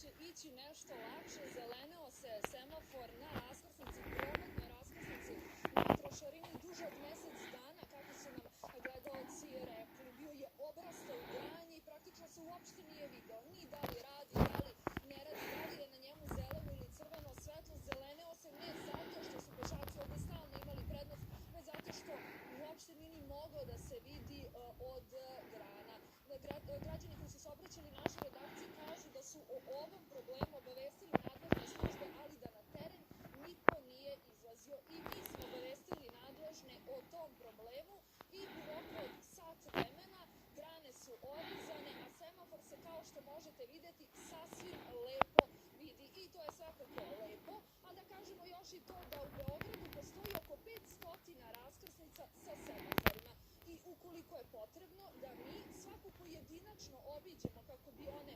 će ići nešto lakše. Zeleneo se semafor na raskrsnici, prometnoj raskrsnici na Trošarini duže od mesec dana, kako su nam gledaoci rekli. Bio je obrastao granje i praktično se uopšte nije video ni da li radi, da li ne radi, da li je na njemu zeleno ili crveno svetlo. Zeleneo se ne zato što su pešaci ovde stalno imali prednost, već zato što uopšte nije ni mogao da se vidi od grana. Građani koji su se obraćali našoj redakciji kažu da su o ovom problemu obavestili nadležne službe, ali da na teren niko nije izlazio. I mi smo obavestili nadležne o tom problemu i u roku od sat vremena grane su orezane, a semafor se, kao što možete videti, sasvim lepo vidi. I to je svakako lepo, a da kažemo još i to da u Beogradu postoji oko 500 raskrsnica sa semaforima. I ukoliko je potrebno da mi svaku pojedinačno obiđemo kako bi ona